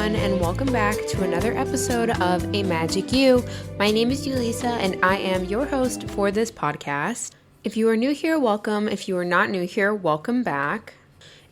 everyone, and welcome back to another episode of A Magic You. My name is Yulisa, and I am your host for this podcast. If you are new here, welcome. If you are not new here, welcome back.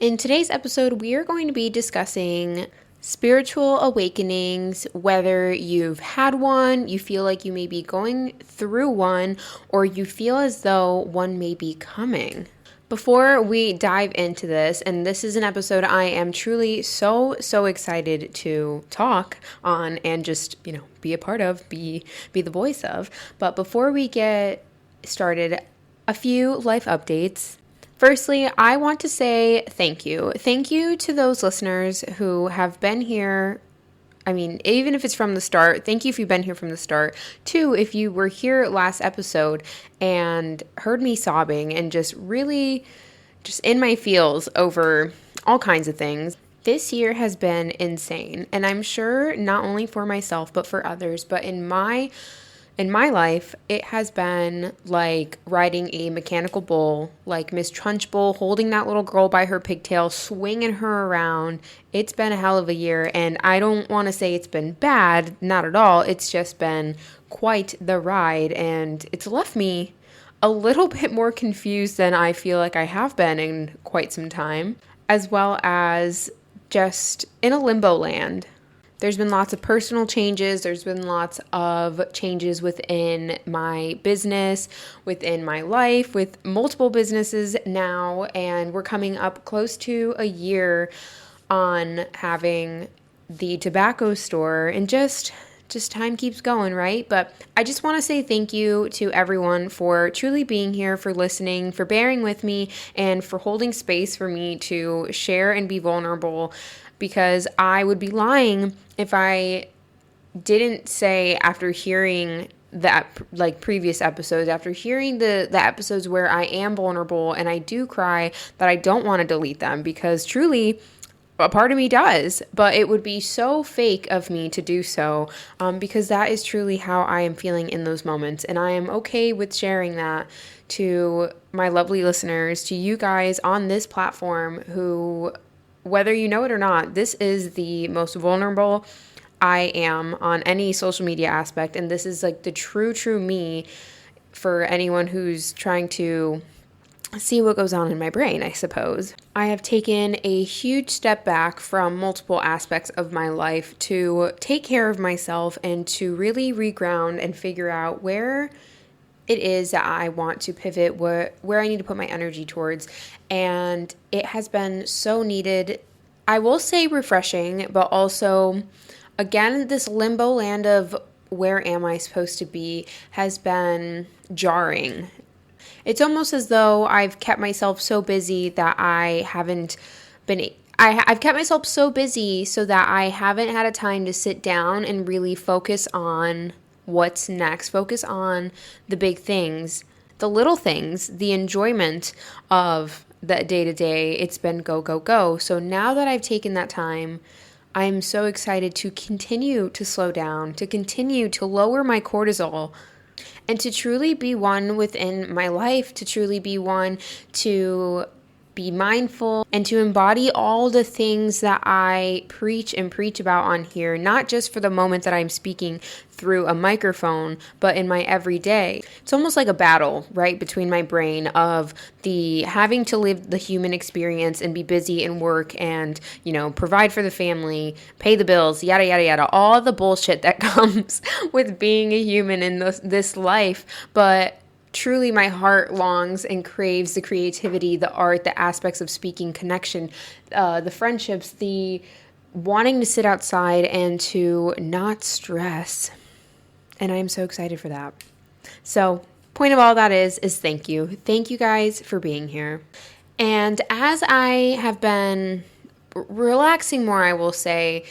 In today's episode, we are going to be discussing spiritual awakenings, whether you've had one, you feel like you may be going through one, or you feel as though one may be coming. Before we dive into this, and this is an episode I am truly so excited to talk on and just, be a part of, be the voice of. But before we get started, a few life updates. Firstly, I want to say thank you. Thank you to those listeners who have been here. I mean, even if it's from the start, thank you if you've been here from the start. 2, if you were here last episode and heard me sobbing and just really just in my feels over all kinds of things. This year has been insane. And I'm sure not only for myself, but for others. But in my life, it has been like riding a mechanical bull, like Miss Trunchbull holding that little girl by her pigtail, swinging her around. It's been a hell of a year, and I don't want to say it's been bad, not at all. It's just been quite the ride, and it's left me a little bit more confused than I feel like I have been in quite some time, as well as just in a limbo land. There's been lots of personal changes. There's been lots of changes within my business, within my life, with multiple businesses now. And we're coming up close to a year on having the tobacco store, and just time keeps going, right? But I just want to say thank you to everyone for truly being here, for listening, for bearing with me, and for holding space for me to share and be vulnerable, because I would be lying if I didn't say, after hearing that, like previous episodes, after hearing the episodes where I am vulnerable and I do cry, that I don't want to delete them, because truly a part of me does, but it would be so fake of me to do so, because that is truly how I am feeling in those moments. And I am okay with sharing that to my lovely listeners, to you guys on this platform who, whether you know it or not, this is the most vulnerable I am on any social media aspect. And this is like the true me for anyone who's trying to see what goes on in my brain, I suppose. I have taken a huge step back from multiple aspects of my life to take care of myself and to really reground and figure out where it is that I want to pivot, where I need to put my energy towards. And it has been so needed. I will say refreshing, but also, again, this limbo land of where am I supposed to be has been jarring. It's almost as though I've kept myself so busy that I've kept myself so busy so that I haven't had a time to sit down and really focus on what's next, focus on the big things, the little things, the enjoyment of the day-to-day. It's been go. So now that I've taken that time, I'm so excited to continue to slow down, to continue to lower my cortisol, and to truly be one within my life, to truly be one to be mindful and to embody all the things that I preach about on here, not just for the moment that I'm speaking through a microphone, but in my everyday. It's almost like a battle, right, between my brain of the having to live the human experience and be busy and work and, provide for the family, pay the bills, yada, yada, yada, all the bullshit that comes with being a human in this life. But truly, my heart longs and craves the creativity, the art, the aspects of speaking, connection, the friendships, the wanting to sit outside and to not stress. And I'm so excited for that. So, point of all that is thank you. Thank you guys for being here. And as I have been relaxing more, I will say,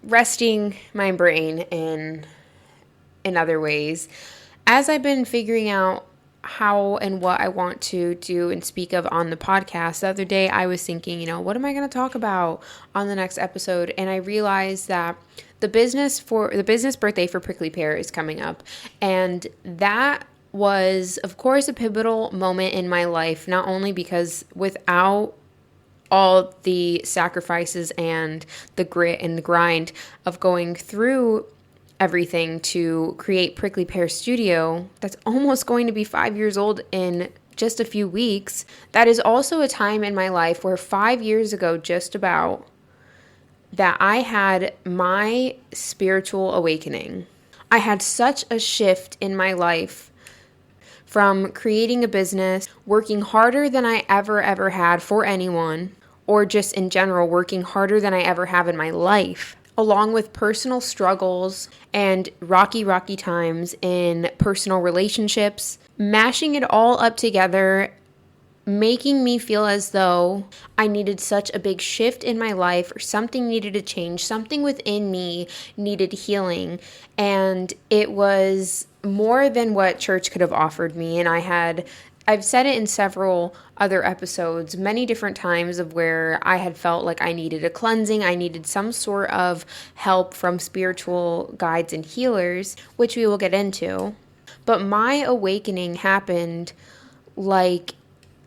resting my brain in other ways, as I've been figuring out how and what I want to do and speak of on the podcast, the other day I was thinking, what am I going to talk about on the next episode? And I realized that the business birthday for Prickly Pear is coming up. And that was, of course, a pivotal moment in my life, not only because without all the sacrifices and the grit and the grind of going through everything to create Prickly Pear Studio, that's almost going to be 5 years old in just a few weeks. That is also a time in my life where 5 years ago, just about, that I had my spiritual awakening. I had such a shift in my life from creating a business, working harder than I ever had for anyone, or just in general, working harder than I ever have in my life, along with personal struggles and rocky times in personal relationships, mashing it all up together, making me feel as though I needed such a big shift in my life, or something needed to change, something within me needed healing. And it was more than what church could have offered me. And I've said it in several other episodes, many different times, of where I had felt like I needed a cleansing, I needed some sort of help from spiritual guides and healers, which we will get into. But my awakening happened like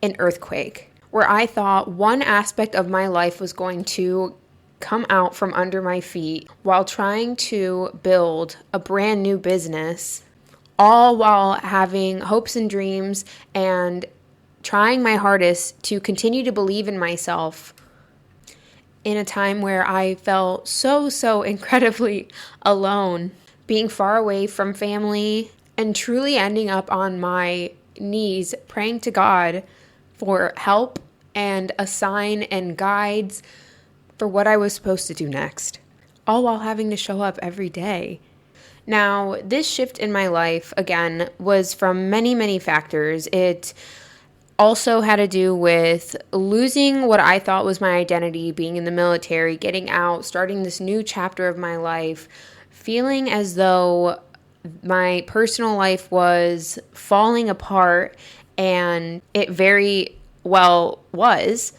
an earthquake, where I thought one aspect of my life was going to come out from under my feet while trying to build a brand new business, all while having hopes and dreams and trying my hardest to continue to believe in myself in a time where I felt so incredibly alone, being far away from family, and truly ending up on my knees praying to God for help and a sign and guides for what I was supposed to do next, all while having to show up every day. Now, this shift in my life, again, was from many factors. It also had to do with losing what I thought was my identity, being in the military, getting out, starting this new chapter of my life, feeling as though my personal life was falling apart, and it very well was.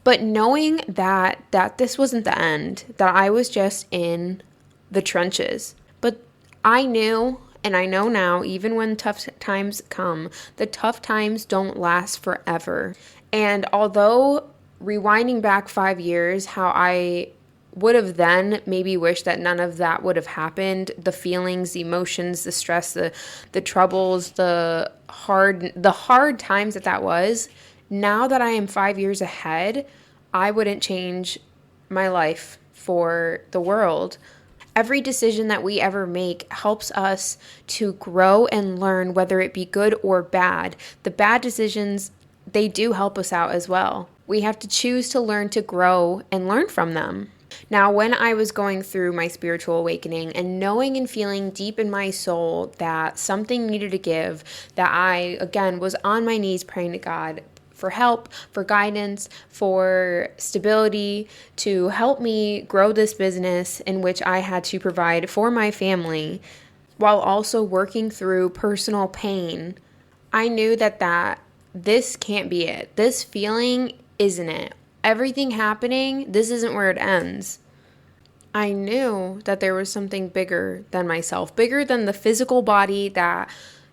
But knowing that this wasn't the end, that I was just in the trenches. But I knew, and I know now, even when tough times come, the tough times don't last forever. And although rewinding back 5 years, how I would have then maybe wished that none of that would have happened, the feelings, the emotions, the stress, the troubles, the hard times that was, now that I am 5 years ahead, I wouldn't change my life for the world. Every decision that we ever make helps us to grow and learn, whether it be good or bad. The bad decisions, they do help us out as well. We have to choose to learn to grow and learn from them. Now, when I was going through my spiritual awakening and knowing and feeling deep in my soul that something needed to give, that I, again, was on my knees praying to God for help, for guidance, for stability, to help me grow this business in which I had to provide for my family, while also working through personal pain, I knew that this can't be it. This feeling isn't it. Everything happening, this isn't where it ends. I knew that there was something bigger than myself, bigger than the physical body that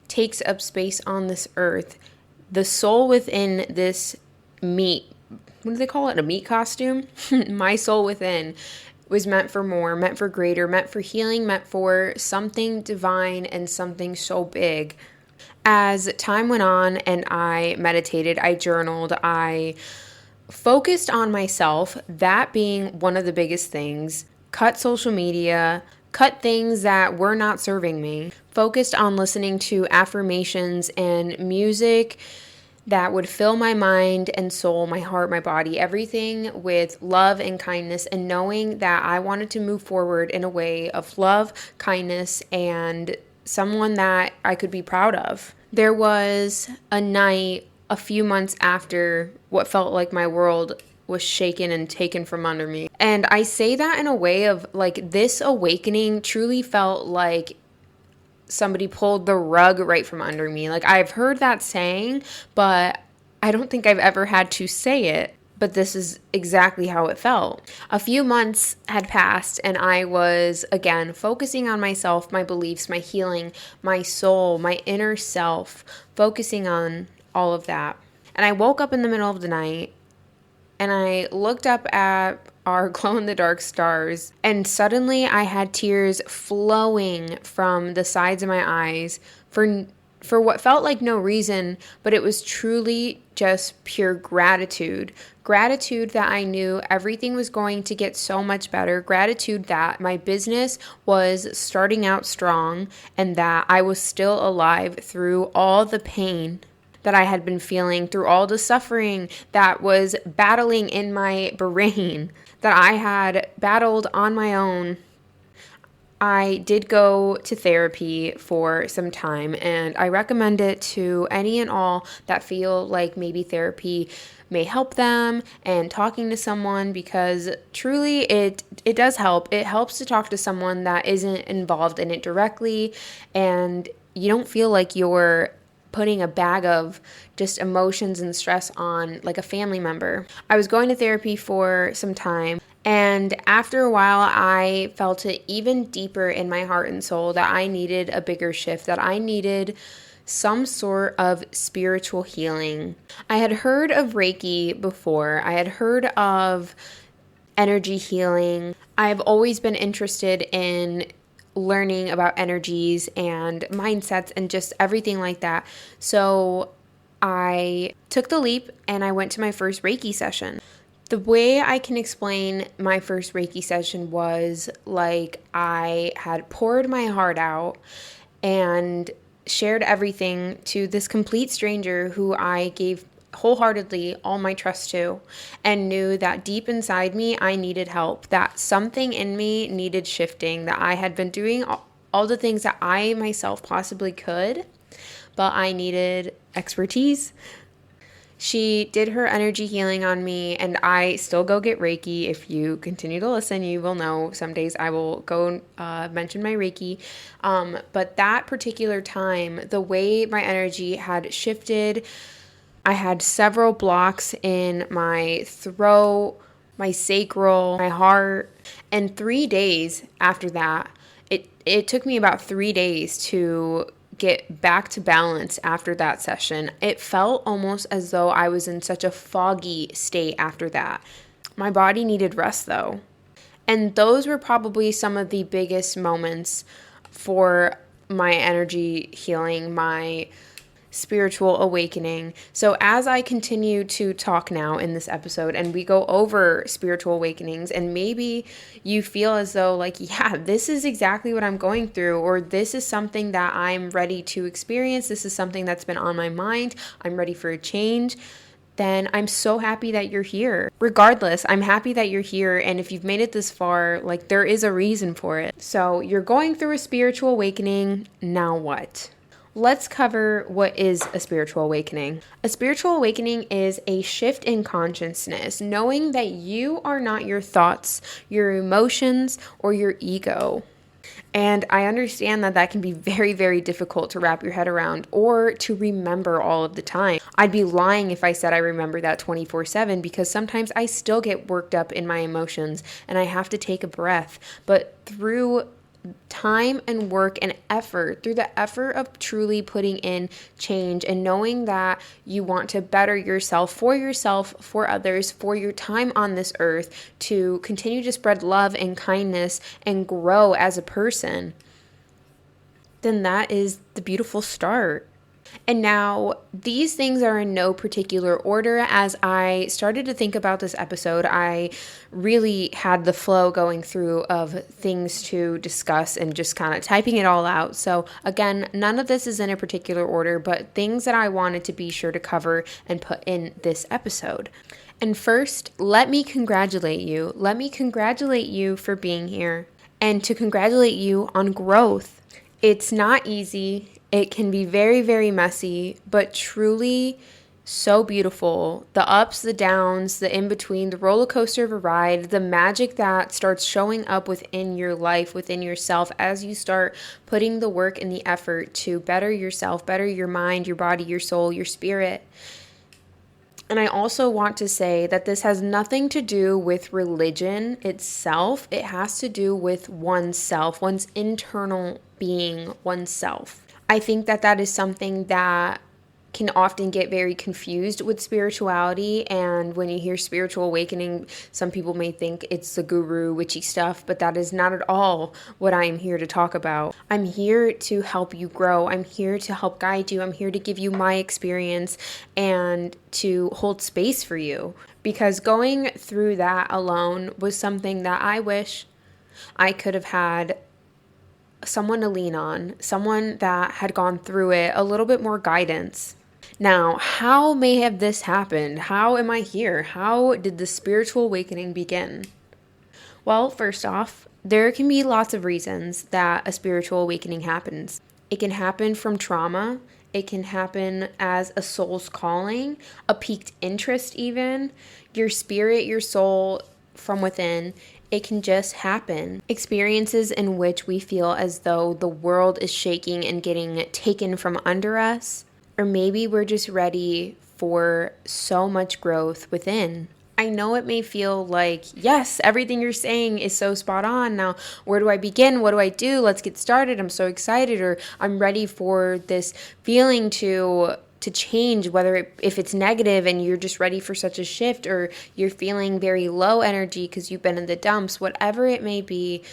takes up space on this earth. The soul within this meat, what do they call it? A meat costume? My soul within was meant for more, meant for greater, meant for healing, meant for something divine and something so big. As time went on and I meditated, I journaled, I focused on myself, that being one of the biggest things. Cut social media, cut things that were not serving me. Focused on listening to affirmations and music that would fill my mind and soul, my heart, my body, everything with love and kindness, and knowing that I wanted to move forward in a way of love, kindness, and someone that I could be proud of. There was a night a few months after what felt like my world was shaken and taken from under me. And I say that in a way of like, this awakening truly felt like somebody pulled the rug right from under me. Like, I've heard that saying, but I don't think I've ever had to say it. But this is exactly how it felt. A few months had passed and I was, again, focusing on myself, my beliefs, my healing, my soul, my inner self, focusing on all of that. And I woke up in the middle of the night and I looked up at our glow-in-the-dark stars, and suddenly I had tears flowing from the sides of my eyes for what felt like no reason, but it was truly just pure gratitude. Gratitude that I knew everything was going to get so much better. Gratitude that my business was starting out strong and that I was still alive through all the pain that I had been feeling, through all the suffering that was battling in my brain, that I had battled on my own. I did go to therapy for some time, and I recommend it to any and all that feel like maybe therapy may help them, and talking to someone, because truly it does help. It helps to talk to someone that isn't involved in it directly, and you don't feel like you're putting a bag of just emotions and stress on like a family member. I was going to therapy for some time, and after a while, I felt it even deeper in my heart and soul that I needed a bigger shift, that I needed some sort of spiritual healing. I had heard of Reiki before. I had heard of energy healing. I've always been interested in learning about energies and mindsets and just everything like that. So I took the leap and I went to my first Reiki session. The way I can explain my first Reiki session was like I had poured my heart out and shared everything to this complete stranger who I gave wholeheartedly all my trust to, and knew that deep inside me I needed help, that something in me needed shifting, that I had been doing all the things that I myself possibly could, but I needed expertise. She did her energy healing on me, and I still go get Reiki. If you continue to listen, you will know some days I will go mention my Reiki. But that particular time, the way my energy had shifted, I had several blocks in my throat, my sacral, my heart, and 3 days after that, it took me about 3 days to get back to balance after that session. It felt almost as though I was in such a foggy state after that. My body needed rest though. And those were probably some of the biggest moments for my energy healing, my spiritual awakening. So as I continue to talk now in this episode and we go over spiritual awakenings, and maybe you feel as though like, yeah, this is exactly what I'm going through, or this is something that I'm ready to experience, this is something that's been on my mind, I'm ready for a change, then I'm so happy that you're here. Regardless, I'm happy that you're here, and if you've made it this far, like there is a reason for it. So you're going through a spiritual awakening, now what? Let's cover what is a spiritual awakening. A spiritual awakening is a shift in consciousness, knowing that you are not your thoughts, your emotions, or your ego. And I understand that that can be very, very difficult to wrap your head around or to remember all of the time. I'd be lying if I said I remember that 24/7, because sometimes I still get worked up in my emotions and I have to take a breath. But through time and work and effort, through the effort of truly putting in change and knowing that you want to better yourself, for others, for your time on this earth, to continue to spread love and kindness and grow as a person, then that is the beautiful start. And now, these things are in no particular order. As I started to think about this episode, I really had the flow going through of things to discuss and just kind of typing it all out. So again, none of this is in a particular order, but things that I wanted to be sure to cover and put in this episode. And first, let me congratulate you. Let me congratulate you for being here, and to congratulate you on growth. It's not easy. It can be very, very messy, but truly so beautiful. The ups, the downs, the in-between, the roller coaster of a ride, the magic that starts showing up within your life, within yourself, as you start putting the work and the effort to better yourself, better your mind, your body, your soul, your spirit. And I also want to say that this has nothing to do with religion itself. It has to do with oneself, one's internal being, oneself. I think that that is something that can often get very confused with spirituality. And when you hear spiritual awakening, some people may think it's the guru witchy stuff, but that is not at all what I am here to talk about. I'm here to help you grow. I'm here to help guide you. I'm here to give you my experience and to hold space for you, because going through that alone was something that I wish I could have had someone to lean on, someone that had gone through it, a little bit more guidance. Now, how may have this happened? How am I here? How did the spiritual awakening begin? Well, first off, there can be lots of reasons that a spiritual awakening happens. It can happen from trauma. It can happen as a soul's calling, a piqued interest even, your spirit, your soul from within. It can just happen. Experiences in which we feel as though the world is shaking and getting taken from under us, or maybe we're just ready for so much growth within. I know it may feel like, yes, everything you're saying is so spot on. Now, where do I begin? What do I do? Let's get started. I'm so excited, or I'm ready for this feeling to change, if it's negative and you're just ready for such a shift, or you're feeling very low energy because you've been in the dumps, whatever it may be,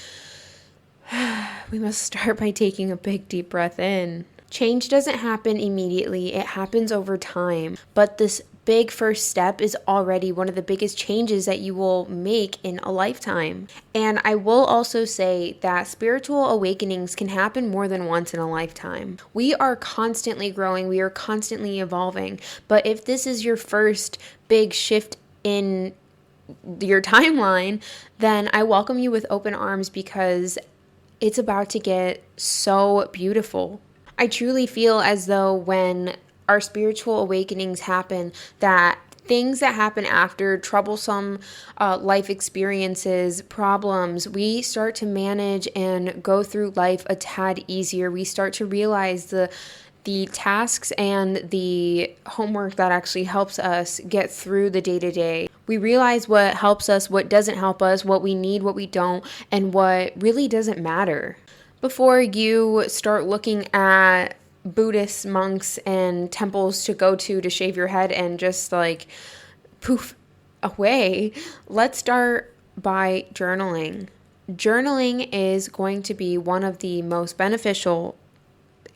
we must start by taking a big deep breath in. Change doesn't happen immediately. It happens over time. But this big first step is already one of the biggest changes that you will make in a lifetime. And I will also say that spiritual awakenings can happen more than once in a lifetime. We are constantly growing. We are constantly evolving. But if this is your first big shift in your timeline, then I welcome you with open arms, because it's about to get so beautiful. I truly feel as though when our spiritual awakenings happen, that things that happen after, troublesome life experiences, problems, we start to manage and go through life a tad easier. We start to realize the tasks and the homework that actually helps us get through the day-to-day. We realize what helps us, what doesn't help us, what we need, what we don't, and what really doesn't matter. Before you start looking at Buddhist monks and temples to go to shave your head and just like poof away, let's start by journaling. Journaling is going to be one of the most beneficial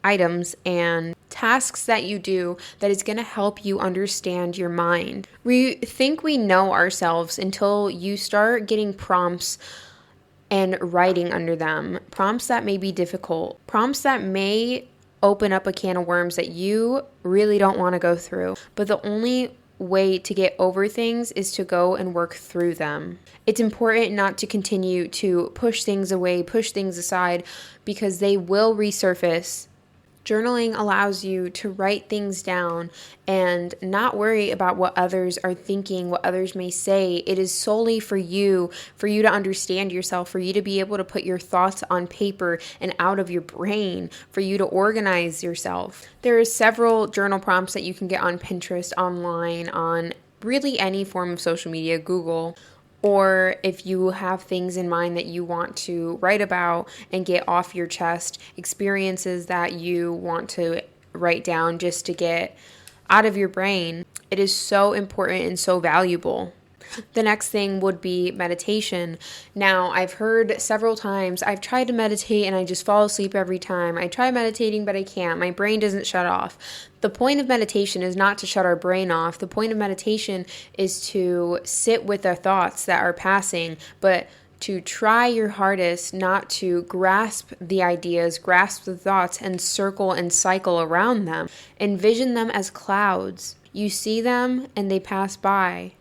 items and tasks that you do that is going to help you understand your mind. We think we know ourselves until you start getting prompts and writing under them. Prompts that may be difficult. Prompts that may open up a can of worms that you really don't want to go through. But the only way to get over things is to go and work through them. It's important not to continue to push things away, push things aside, because they will resurface. Journaling allows you to write things down and not worry about what others are thinking, what others may say. It is solely for you to understand yourself, for you to be able to put your thoughts on paper and out of your brain, for you to organize yourself. There are several journal prompts that you can get on Pinterest, online, on really any form of social media, Google. Or if you have things in mind that you want to write about and get off your chest, experiences that you want to write down just to get out of your brain, it is so important and so valuable. The next thing would be meditation. Now, I've heard several times, I've tried to meditate and I just fall asleep every time. I try meditating, but I can't. My brain doesn't shut off. The point of meditation is not to shut our brain off. The point of meditation is to sit with our thoughts that are passing, but to try your hardest not to grasp the ideas, grasp the thoughts, and circle and cycle around them. Envision them as clouds. You see them and they pass by.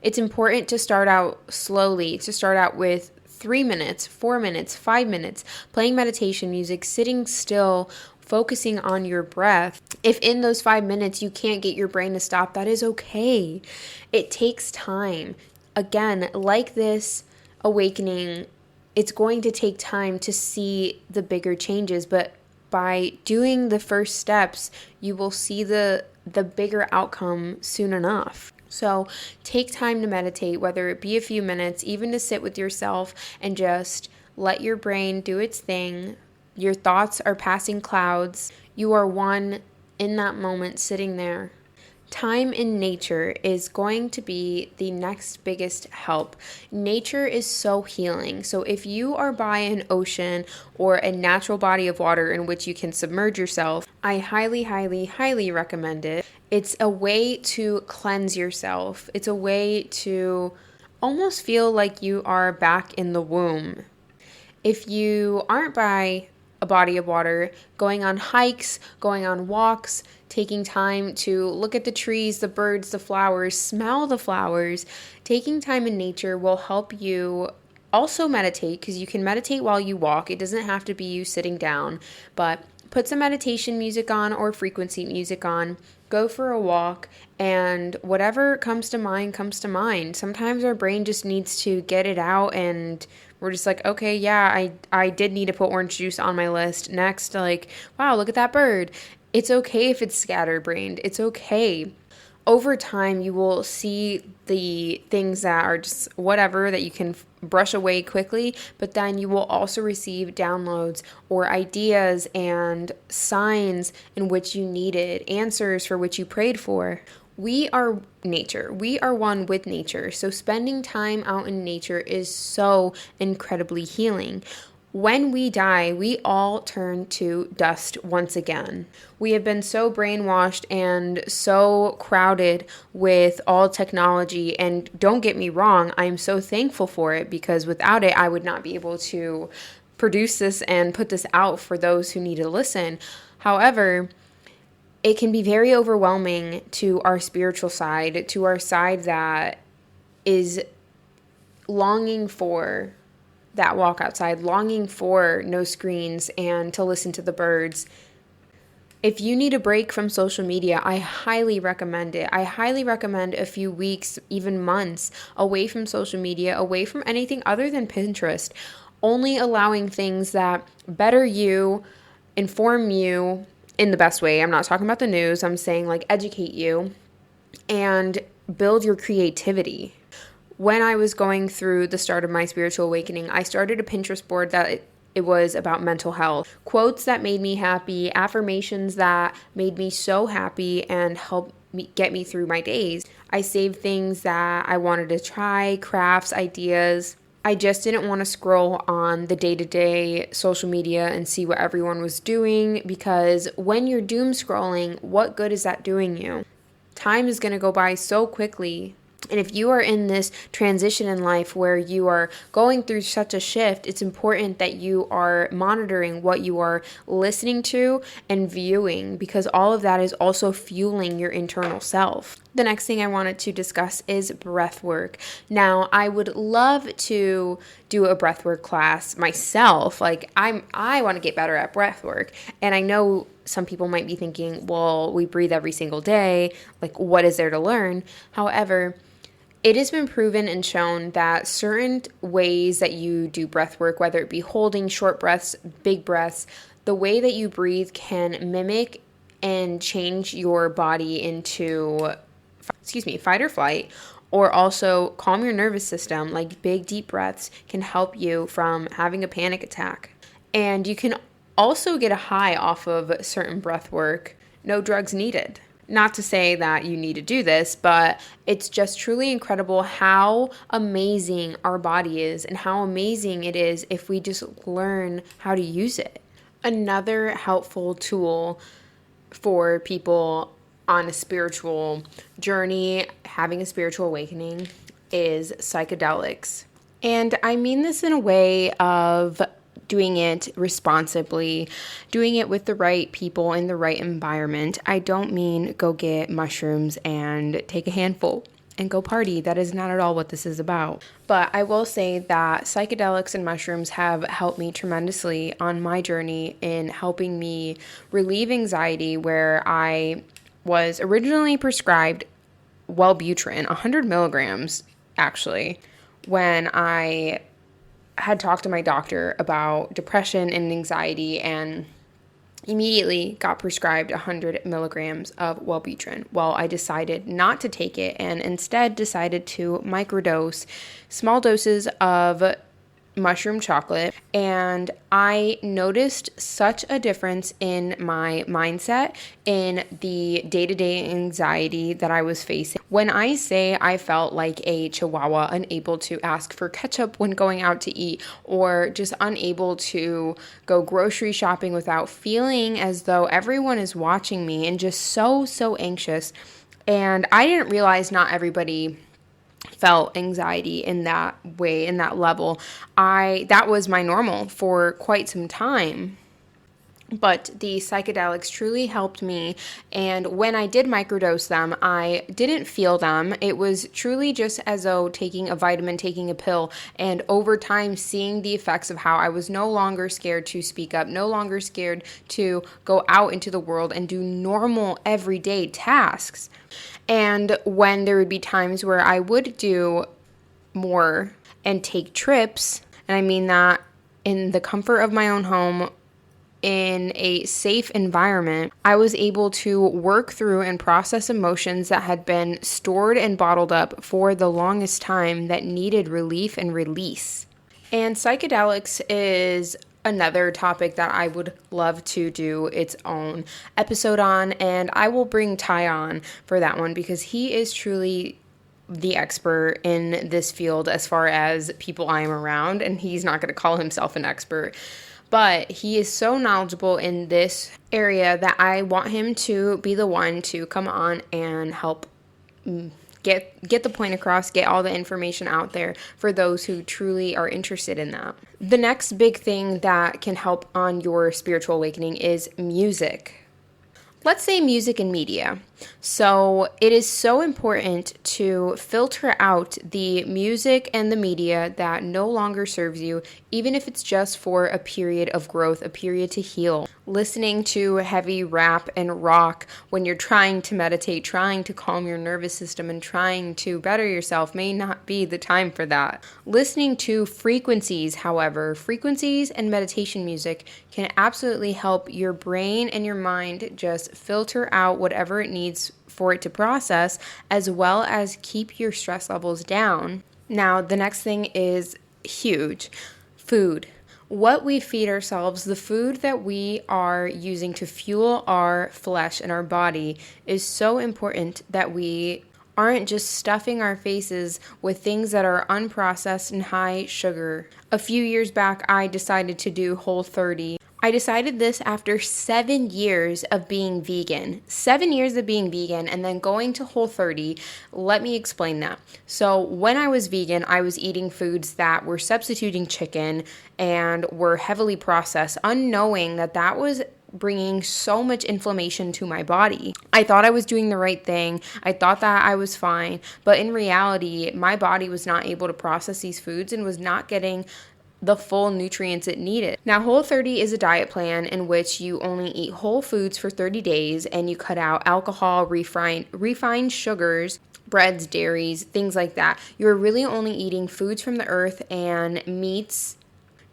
It's important to start out slowly, to start out with 3 minutes, 4 minutes, 5 minutes, playing meditation music, sitting still, focusing on your breath. If in those 5 minutes you can't get your brain to stop, that is okay. It takes time. Again, like this awakening, it's going to take time to see the bigger changes, but by doing the first steps, you will see the bigger outcome soon enough. So take time to meditate, whether it be a few minutes, even to sit with yourself and just let your brain do its thing. Your thoughts are passing clouds. You are one in that moment sitting there. Time in nature is going to be the next biggest help. Nature is so healing. So if you are by an ocean or a natural body of water in which you can submerge yourself, I highly, highly, highly recommend it. It's a way to cleanse yourself. It's a way to almost feel like you are back in the womb. If you aren't by a body of water, going on hikes, going on walks, taking time to look at the trees, the birds, the flowers, smell the flowers, taking time in nature will help you also meditate, because you can meditate while you walk. It doesn't have to be you sitting down, but put some meditation music on or frequency music on, go for a walk, and whatever comes to mind comes to mind. Sometimes our brain just needs to get it out, and we're just like, okay, yeah, I did need to put orange juice on my list. Next, like, wow, look at that bird. It's okay if it's scatterbrained. It's okay. Over time, you will see the things that are just whatever that you can brush away quickly, but then you will also receive downloads or ideas and signs in which you needed, answers for which you prayed for. We are nature. We are one with nature. So spending time out in nature is so incredibly healing. When we die, we all turn to dust once again. We have been so brainwashed and so crowded with all technology, and don't get me wrong, I'm so thankful for it, because without it, I would not be able to produce this and put this out for those who need to listen. However, it can be very overwhelming to our spiritual side, to our side that is longing for that walk outside, longing for no screens and to listen to the birds. If you need a break from social media, I highly recommend it. I highly recommend a few weeks, even months, away from social media, away from anything other than Pinterest, only allowing things that better you, inform you in the best way. I'm not talking about the news. I'm saying like educate you and build your creativity. When I was going through the start of my spiritual awakening, I started a Pinterest board that it was about mental health. Quotes that made me happy, affirmations that made me so happy and helped me get me through my days. I saved things that I wanted to try, crafts, ideas. I just didn't want to scroll on the day-to-day social media and see what everyone was doing, because when you're doom scrolling, what good is that doing you? Time is going to go by so quickly. And if you are in this transition in life where you are going through such a shift, it's important that you are monitoring what you are listening to and viewing, because all of that is also fueling your internal self. The next thing I wanted to discuss is breath work. Now, I would love to do a breath work class myself. Like I want to get better at breath work. And I know some people might be thinking, well, we breathe every single day. Like, what is there to learn? However, it has been proven and shown that certain ways that you do breath work, whether it be holding short breaths, big breaths, the way that you breathe can mimic and change your body into, fight or flight, or also calm your nervous system. Like big, deep breaths can help you from having a panic attack. And you can also get a high off of certain breath work, no drugs needed. Not to say that you need to do this, but it's just truly incredible how amazing our body is and how amazing it is if we just learn how to use it. Another helpful tool for people on a spiritual journey, having a spiritual awakening, is psychedelics. And I mean this in a way of doing it responsibly, doing it with the right people in the right environment. I don't mean go get mushrooms and take a handful and go party. That is not at all what this is about. But I will say that psychedelics and mushrooms have helped me tremendously on my journey in helping me relieve anxiety, where I was originally prescribed Wellbutrin, 100 milligrams actually, when I had talked to my doctor about depression and anxiety, and immediately got prescribed 100 milligrams of Wellbutrin. Well, I decided not to take it and instead decided to microdose small doses of mushroom chocolate, and I noticed such a difference in my mindset, in the day-to-day anxiety that I was facing. When I say I felt like a chihuahua, unable to ask for ketchup when going out to eat, or just unable to go grocery shopping without feeling as though everyone is watching me, and just so anxious. And I didn't realize not everybody felt anxiety in that way, in that level. That was my normal for quite some time. But the psychedelics truly helped me, and when I did microdose them, I didn't feel them. It was truly just as though taking a vitamin, taking a pill, and over time seeing the effects of how I was no longer scared to speak up, no longer scared to go out into the world and do normal everyday tasks. And when there would be times where I would do more and take trips, and I mean that in the comfort of my own home, in a safe environment, I was able to work through and process emotions that had been stored and bottled up for the longest time that needed relief and release. And psychedelics is another topic that I would love to do its own episode on, and I will bring Ty on for that one because he is truly the expert in this field as far as people I am around, and he's not going to call himself an expert. But he is so knowledgeable in this area that I want him to be the one to come on and help get the point across, get all the information out there for those who truly are interested in that. The next big thing that can help on your spiritual awakening is music. Let's say music and media. So it is so important to filter out the music and the media that no longer serves you, even if it's just for a period of growth, a period to heal. Listening to heavy rap and rock when you're trying to meditate, trying to calm your nervous system, and trying to better yourself may not be the time for that. Listening to frequencies, however, frequencies and meditation music can absolutely help your brain and your mind just filter out whatever it needs for it to process, as well as keep your stress levels down. Now, the next thing is huge. Food. What we feed ourselves, the food that we are using to fuel our flesh and our body, is so important that we aren't just stuffing our faces with things that are unprocessed and high sugar. A few years back, I decided to do Whole30. I decided this after 7 years of being vegan. 7 years of being vegan and then going to Whole30. Let me explain that. So when I was vegan, I was eating foods that were substituting chicken and were heavily processed, unknowing that that was bringing so much inflammation to my body. I thought I was doing the right thing. I thought that I was fine. But in reality, my body was not able to process these foods and was not getting the full nutrients it needed. Now, Whole30 is a diet plan in which you only eat whole foods for 30 days and you cut out alcohol, refined sugars, breads, dairies, things like that. You're really only eating foods from the earth and meats.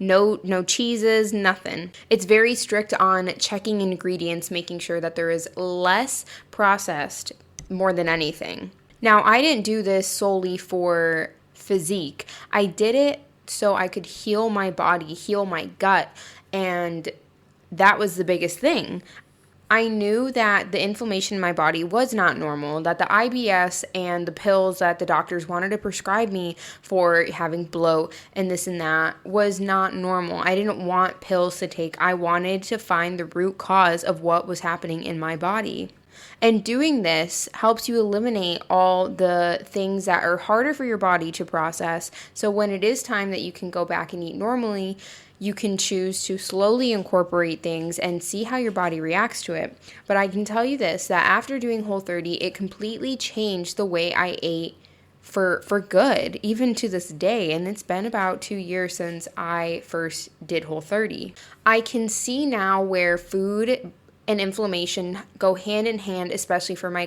No cheeses, nothing. It's very strict on checking ingredients, making sure that there is less processed more than anything. Now, I didn't do this solely for physique. I did it so I could heal my body, heal my gut, and that was the biggest thing. I knew that the inflammation in my body was not normal, that the IBS and the pills that the doctors wanted to prescribe me for having bloat and this and that was not normal. I didn't want pills to take. I wanted to find the root cause of what was happening in my body. And doing this helps you eliminate all the things that are harder for your body to process. So when it is time that you can go back and eat normally, you can choose to slowly incorporate things and see how your body reacts to it. But I can tell you this, that after doing Whole30, it completely changed the way I ate for good, even to this day. And it's been about 2 years since I first did Whole30. I can see now where food and inflammation go hand in hand, especially for my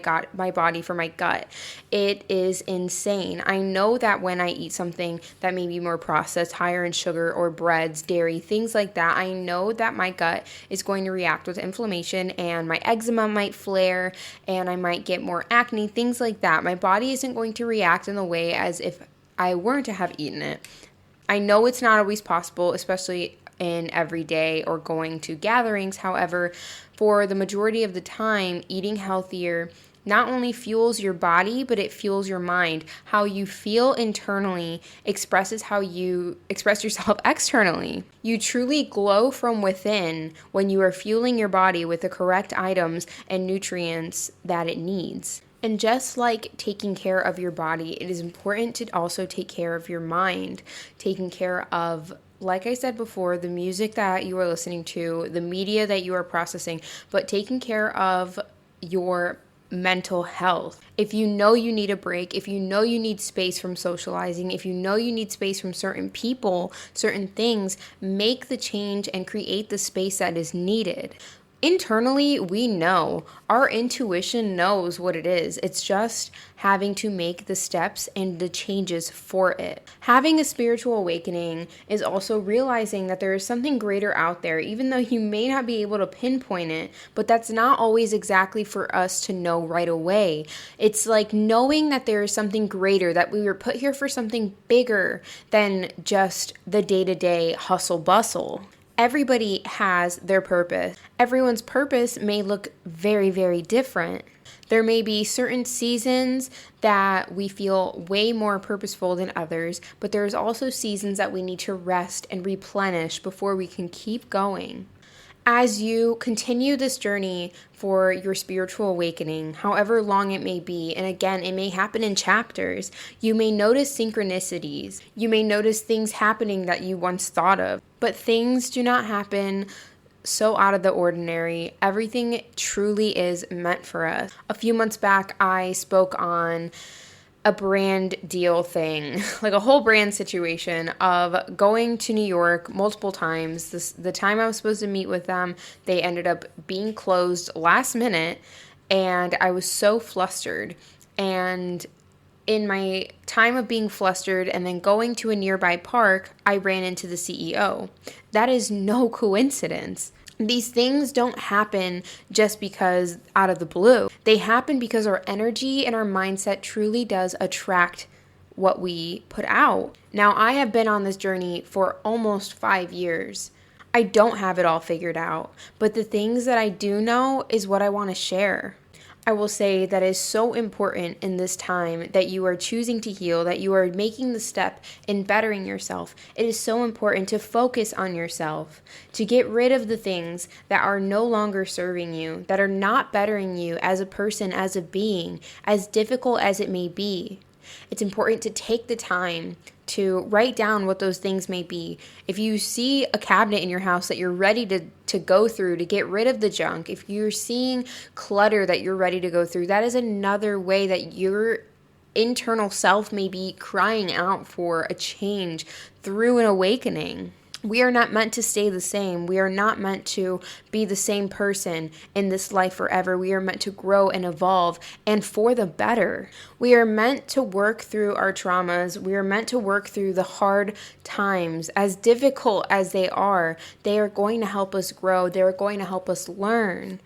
body, for my gut. It is insane. I know that when I eat something that may be more processed, higher in sugar or breads, dairy, things like that, I know that my gut is going to react with inflammation and my eczema might flare and I might get more acne, things like that. My body isn't going to react in the way as if I weren't to have eaten it. I know it's not always possible, especially in everyday or going to gatherings. However, for the majority of the time, eating healthier not only fuels your body, but it fuels your mind. How you feel internally expresses how you express yourself externally. You truly glow from within when you are fueling your body with the correct items and nutrients that it needs. And just like taking care of your body, it is important to also take care of your mind, taking care of, like I said before, the music that you are listening to, the media that you are processing, but taking care of your mental health. If you know you need a break, if you know you need space from socializing, if you know you need space from certain people, certain things, make the change and create the space that is needed. Internally, we know. Our intuition knows what it is. It's just having to make the steps and the changes for it. Having a spiritual awakening is also realizing that there is something greater out there, even though you may not be able to pinpoint it, but that's not always exactly for us to know right away. It's like knowing that there is something greater, that we were put here for something bigger than just the day-to-day hustle bustle. Everybody has their purpose. Everyone's purpose may look very, very different. There may be certain seasons that we feel way more purposeful than others, but there's also seasons that we need to rest and replenish before we can keep going. As you continue this journey for your spiritual awakening, however long it may be, and again, it may happen in chapters, you may notice synchronicities. You may notice things happening that you once thought of, but things do not happen so out of the ordinary. Everything truly is meant for us. A few months back, I spoke on a brand deal thing, like a whole brand situation of going to New York multiple times. The time I was supposed to meet with them, they ended up being closed last minute, and I was so flustered. And in my time of being flustered and then going to a nearby park, I ran into the CEO. That is no coincidence. These things don't happen just because out of the blue. They happen because our energy and our mindset truly does attract what we put out. Now, I have been on this journey for almost 5 years. I don't have it all figured out, but the things that I do know is what I want to share. I will say that it is so important in this time that you are choosing to heal, that you are making the step in bettering yourself. It is so important to focus on yourself, to get rid of the things that are no longer serving you, that are not bettering you as a person, as a being, as difficult as it may be. It's important to take the time to write down what those things may be. If you see a cabinet in your house that you're ready to go through to get rid of the junk, if you're seeing clutter that you're ready to go through, that is another way that your internal self may be crying out for a change through an awakening. We are not meant to stay the same. We are not meant to be the same person in this life forever. We are meant to grow and evolve, and for the better. We are meant to work through our traumas. We are meant to work through the hard times. As difficult as they are going to help us grow. They are going to help us learn.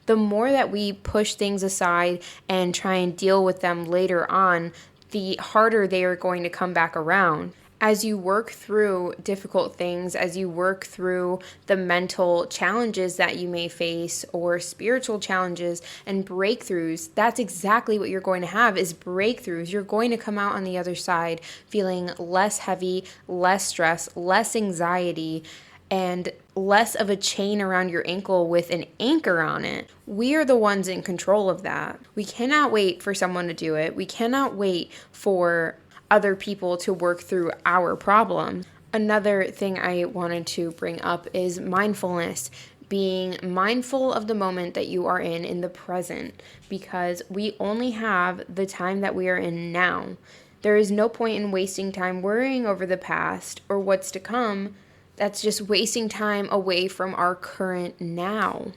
The more that we push things aside and try and deal with them later on, the harder they are going to come back around. As you work through difficult things, as you work through the mental challenges that you may face or spiritual challenges and breakthroughs, that's exactly what you're going to have is breakthroughs. You're going to come out on the other side feeling less heavy, less stress, less anxiety, and less of a chain around your ankle with an anchor on it. We are the ones in control of that. We cannot wait for someone to do it. We cannot wait for other people to work through our problems. Another thing I wanted to bring up is mindfulness, being mindful of the moment that you are in the present, because we only have the time that we are in now. There is no point in wasting time worrying over the past or what's to come. That's just wasting time away from our current now.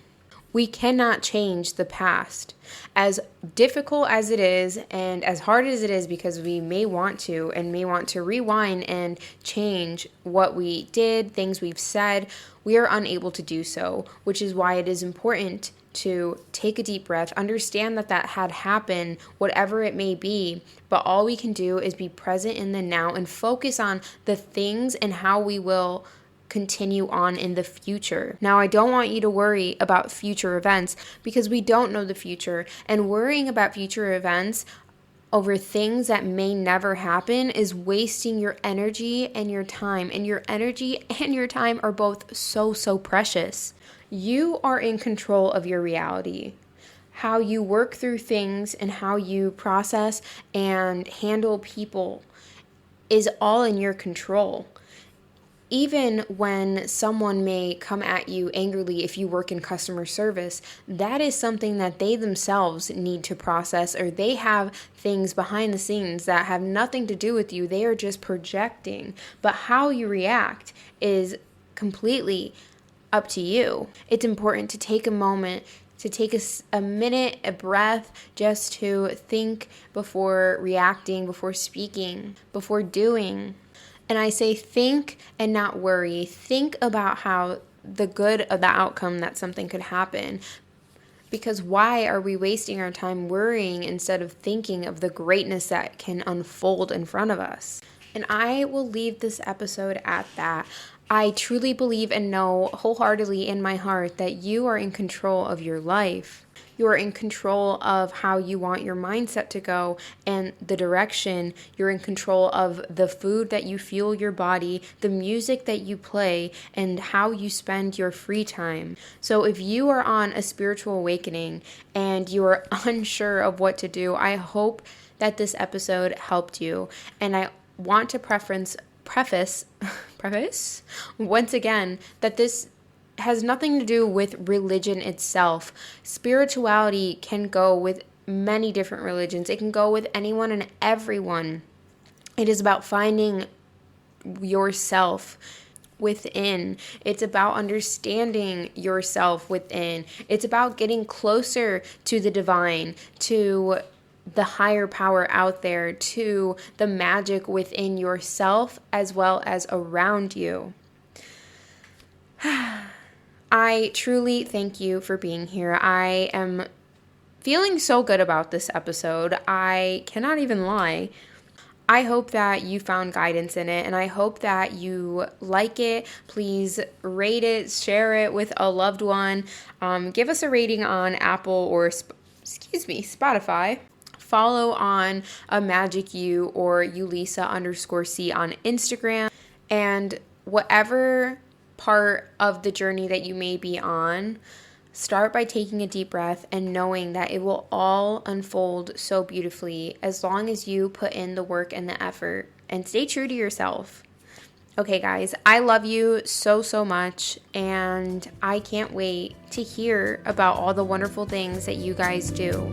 We cannot change the past. As difficult as it is and as hard as it is, because we may want to rewind and change what we did, things we've said, we are unable to do so, which is why it is important to take a deep breath, understand that that had happened, whatever it may be, but all we can do is be present in the now and focus on the things and how we will continue on in the future. Now, I don't want you to worry about future events because we don't know the future, and worrying about future events over things that may never happen is wasting your energy and your time. And your energy and your time are both so precious. You are in control of your reality. How you work through things and how you process and handle people is all in your control. Even when someone may come at you angrily if you work in customer service, that is something that they themselves need to process, or they have things behind the scenes that have nothing to do with you. They are just projecting. But how you react is completely up to you. It's important to take a moment, to take a minute, a breath, just to think before reacting, before speaking, before doing. And I say think and not worry. Think about how the good of the outcome that something could happen. Because why are we wasting our time worrying instead of thinking of the greatness that can unfold in front of us? And I will leave this episode at that. I truly believe and know wholeheartedly in my heart that you are in control of your life. You are in control of how you want your mindset to go and the direction. You're in control of the food that you fuel your body, the music that you play, and how you spend your free time. So if you are on a spiritual awakening and you are unsure of what to do, I hope that this episode helped you. And I want to preface once again that this has nothing to do with religion itself. Spirituality can go with many different religions. It can go with anyone and everyone. It is about finding yourself within. It's about understanding yourself within. It's about getting closer to the divine, to the higher power out there, to the magic within yourself as well as around you. I truly thank you for being here. I am feeling so good about this episode. I cannot even lie. I hope that you found guidance in it, and I hope that you like it. Please rate it, share it with a loved one. Give us a rating on Apple or Spotify. Follow on a Magic U or Ulisa_C on Instagram. And whatever part of the journey that you may be on, start by taking a deep breath and knowing that it will all unfold so beautifully as long as you put in the work and the effort and stay true to yourself. Okay, guys, I love you so much, and I can't wait to hear about all the wonderful things that you guys do.